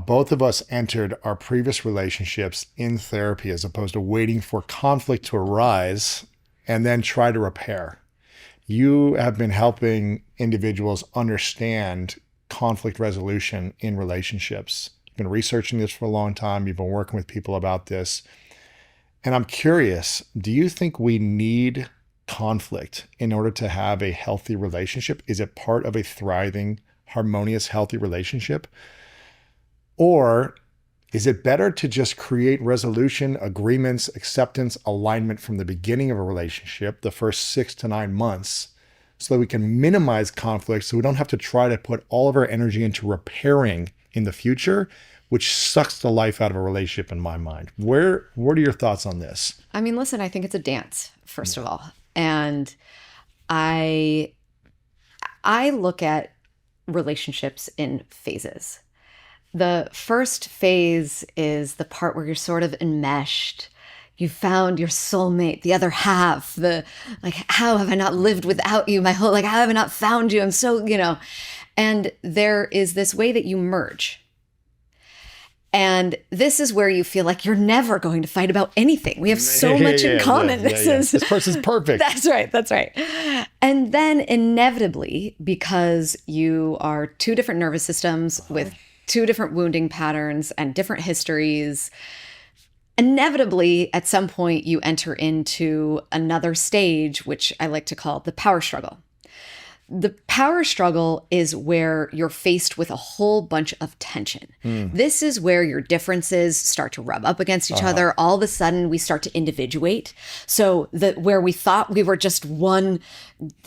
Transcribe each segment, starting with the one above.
both of us entered our previous relationships in therapy as opposed to waiting for conflict to arise and then try to repair. You have been helping individuals understand conflict resolution in relationships. You've been researching this for a long time. You've been working with people about this. And I'm curious, do you think we need conflict in order to have a healthy relationship? Is it part of a thriving, harmonious, healthy relationship? Or is it better to just create resolution, agreements, acceptance, alignment from the beginning of a relationship, the first 6 to 9 months, so that we can minimize conflict so we don't have to try to put all of our energy into repairing in the future, which sucks the life out of a relationship in my mind. What are your thoughts on this? I mean, listen, I think it's a dance, first of all. And I look at relationships in phases. The first phase is the part where you're sort of enmeshed. You found your soulmate, the other half, how have I not lived without you? How have I not found you? I'm so, and there is this way that you merge. And this is where you feel like you're never going to fight about anything. We have so much in common. This person's perfect. That's right. And then inevitably, because you are two different nervous systems with two different wounding patterns and different histories, inevitably, at some point, you enter into another stage, which I like to call the power struggle. The power struggle is where you're faced with a whole bunch of tension. This is where your differences start to rub up against each other. All of a sudden, we start to individuate. So where we thought we were just one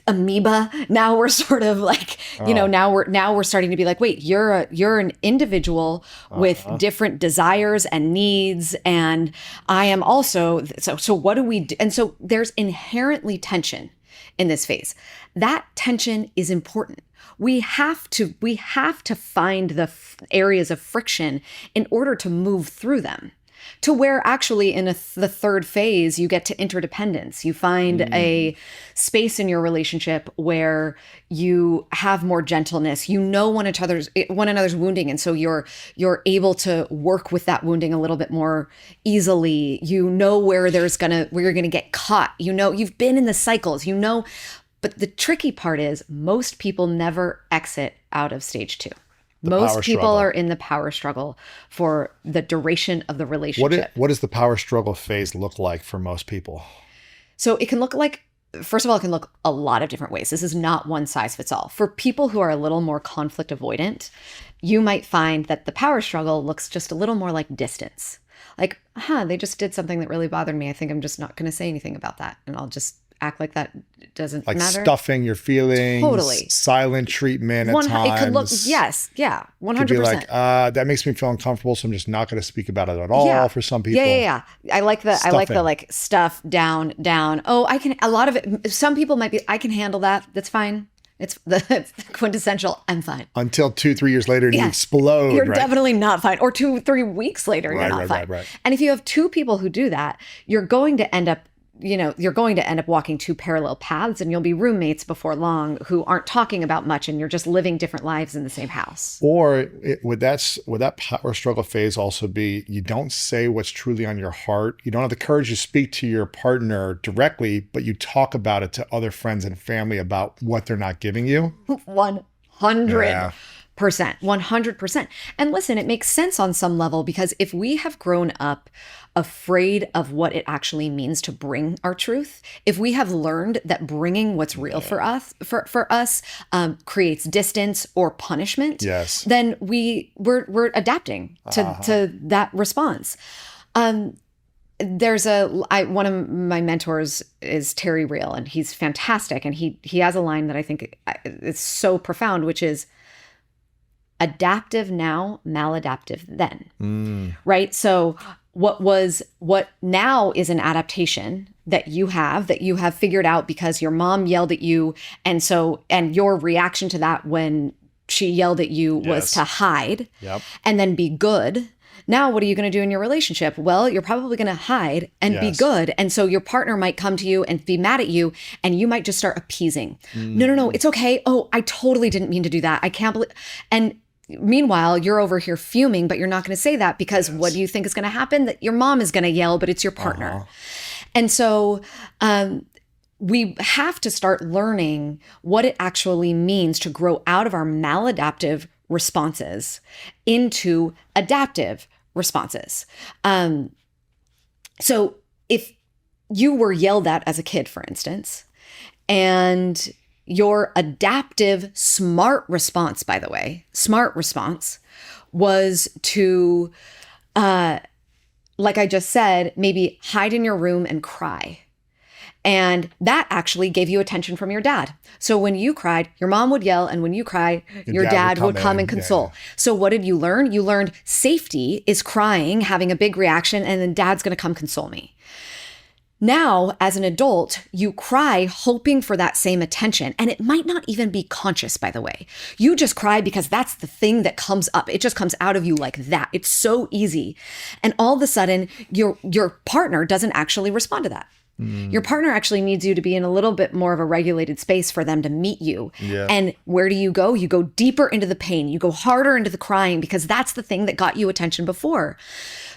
amoeba, now we're sort of now we're starting to be like, wait, you're an individual with different desires and needs, and I am also. So what do we do? And so there's inherently tension in this phase. That tension is important. We have to find the areas of friction in order to move through them, to where actually in the third phase, you get to interdependence. You find a space in your relationship where you have more gentleness. You know one another's wounding, and so you're able to work with that wounding a little bit more easily. You know where you're gonna get caught. You know, you've been in the cycles. You know. But the tricky part is most people never exit out of stage 2. Most people are in the power struggle for the duration of the relationship. What does the power struggle phase look like for most people? So it can look like, first of all, it can look a lot of different ways. This is not one size fits all. For people who are a little more conflict avoidant, you might find that the power struggle looks just a little more like distance. Like, they just did something that really bothered me. I think I'm just not going to say anything about that. And I'll just act like that doesn't matter. Like stuffing your feelings. Totally. Silent treatment at times. It could look, 100%. Could be like, that makes me feel uncomfortable, so I'm just not going to speak about it at all for some people. Yeah. I like the stuff down. Oh, I can, a lot of it, some people might be, I can handle that. That's fine. It's the quintessential, I'm fine. Until 2-3 years later, you explode. You're definitely not fine. Or 2-3 weeks later, you're not fine. Right. And if you have two people who do that, you're going to end up walking two parallel paths, and you'll be roommates before long who aren't talking about much, and you're just living different lives in the same house. Or would that power struggle phase also be you don't say what's truly on your heart? You don't have the courage to speak to your partner directly, but you talk about it to other friends and family about what they're not giving you? 100%. 100%. And listen, it makes sense on some level, because if we have grown up afraid of what it actually means to bring our truth, if we have learned that bringing what's real for us creates distance or punishment, then we're adapting to that response. There's one of my mentors is Terry Real, and he's fantastic, and he has a line that I think is so profound, which is, adaptive now, maladaptive then. Right? So what now is an adaptation that you have figured out because your mom yelled at you, and your reaction to that when she yelled at you was to hide and then be good. Now, what are you going to do in your relationship? Well, you're probably going to hide and be good. And so your partner might come to you and be mad at you, and you might just start appeasing. No, it's okay. Oh, I totally didn't mean to do that. I can't believe. And Meanwhile, you're over here fuming, but you're not going to say that because what do you think is going to happen? That your mom is going to yell, but it's your partner. And so we have to start learning what it actually means to grow out of our maladaptive responses into adaptive responses. So if you were yelled at as a kid, for instance, and your adaptive smart response, by the way, smart response was to, like I just said, maybe hide in your room and cry. And that actually gave you attention from your dad. So when you cried, your mom would yell, and when you cried, your dad would come and console. Yeah. So what did you learn? You learned safety is crying, having a big reaction, and then dad's going to come console me. Now, as an adult, you cry hoping for that same attention. And it might not even be conscious, by the way. You just cry because that's the thing that comes up. It just comes out of you like that. It's so easy. And all of a sudden, your partner doesn't actually respond to that. Your partner actually needs you to be in a little bit more of a regulated space for them to meet you. Yeah. And where do you go? You go deeper into the pain. You go harder into the crying because that's the thing that got you attention before.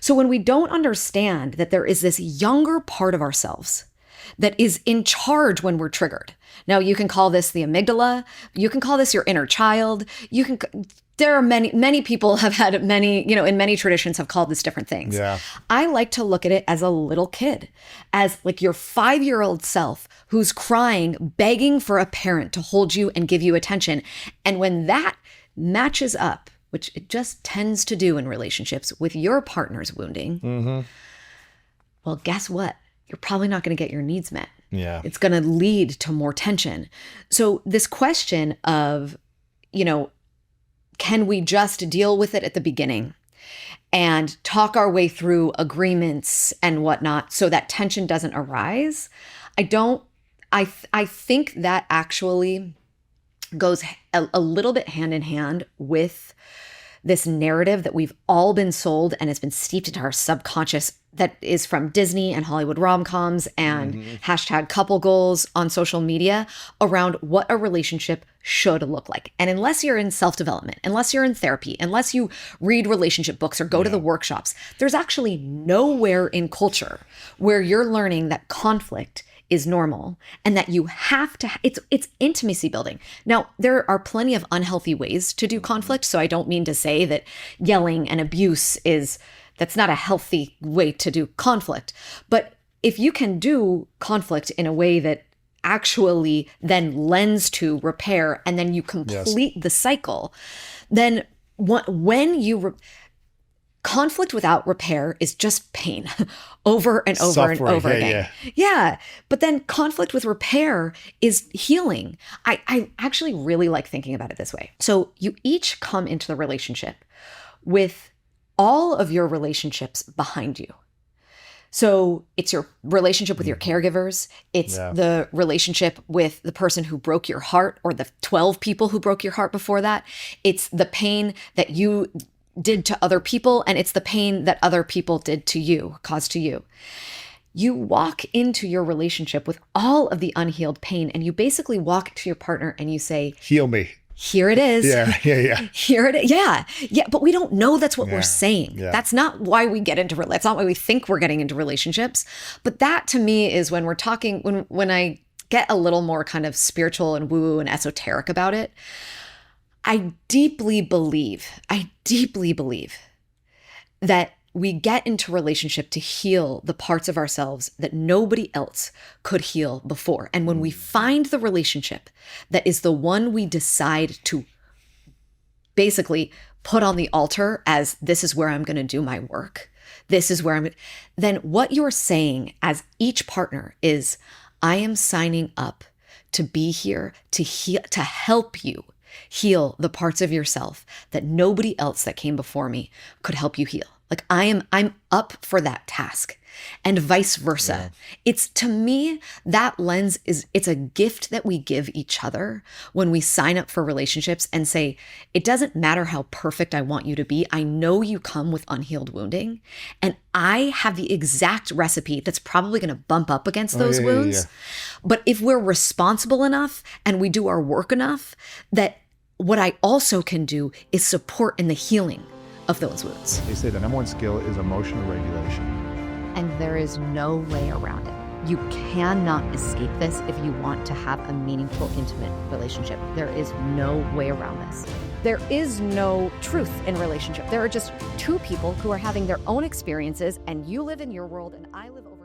So when we don't understand that there is this younger part of ourselves that is in charge when we're triggered. Now, you can call this the amygdala. You can call this your inner child. There are many people have had many, in many traditions have called this different things. Yeah. I like to look at it as a little kid, as like your 5-year-old self who's crying, begging for a parent to hold you and give you attention. And when that matches up, which it just tends to do in relationships with your partner's wounding, well, guess what? You're probably not going to get your needs met. Yeah. It's going to lead to more tension. So this question of, can we just deal with it at the beginning and talk our way through agreements and whatnot so that tension doesn't arise? I think that actually goes a little bit hand in hand with this narrative that we've all been sold and has been steeped into our subconscious that is from Disney and Hollywood rom-coms and hashtag couple goals on social media around what a relationship should look like. And unless you're in self-development, unless you're in therapy, unless you read relationship books or go to the workshops, there's actually nowhere in culture where you're learning that conflict is normal and that you have to, it's intimacy building. Now, there are plenty of unhealthy ways to do conflict. So I don't mean to say that yelling and abuse that's not a healthy way to do conflict. But if you can do conflict in a way that actually then lends to repair and then you complete the cycle, then conflict without repair is just pain over and over and over again. Yeah. But then conflict with repair is healing. I actually really like thinking about it this way. So you each come into the relationship with all of your relationships behind you. So it's your relationship with your caregivers. It's the relationship with the person who broke your heart or the 12 people who broke your heart before that. It's the pain that you did to other people, and it's the pain that other people did to you, caused to you. You walk into your relationship with all of the unhealed pain, and you basically walk to your partner and you say, heal me. Here it is. Yeah. Here it is. Yeah. But we don't know that's what we're saying. Yeah. That's not why we get into that's not why we think we're getting into relationships. But that to me is when we're talking, when I get a little more kind of spiritual and woo-woo and esoteric about it, I deeply believe that we get into relationship to heal the parts of ourselves that nobody else could heal before. And when we find the relationship that is the one we decide to basically put on the altar as this is where I'm going to do my work, then what you're saying as each partner is, I am signing up to be here to heal, to help you heal the parts of yourself that nobody else that came before me could help you heal. Like I'm up for that task, and vice versa. Yeah. It's, to me, that lens it's a gift that we give each other when we sign up for relationships and say, it doesn't matter how perfect I want you to be. I know you come with unhealed wounding, and I have the exact recipe that's probably going to bump up against those wounds. Yeah. But if we're responsible enough and we do our work enough, that what I also can do is support in the healing of those wounds. They say the number one skill is emotional regulation. And there is no way around it. You cannot escape this if you want to have a meaningful, intimate relationship. There is no way around this. There is no truth in relationship. There are just two people who are having their own experiences, and you live in your world and I live over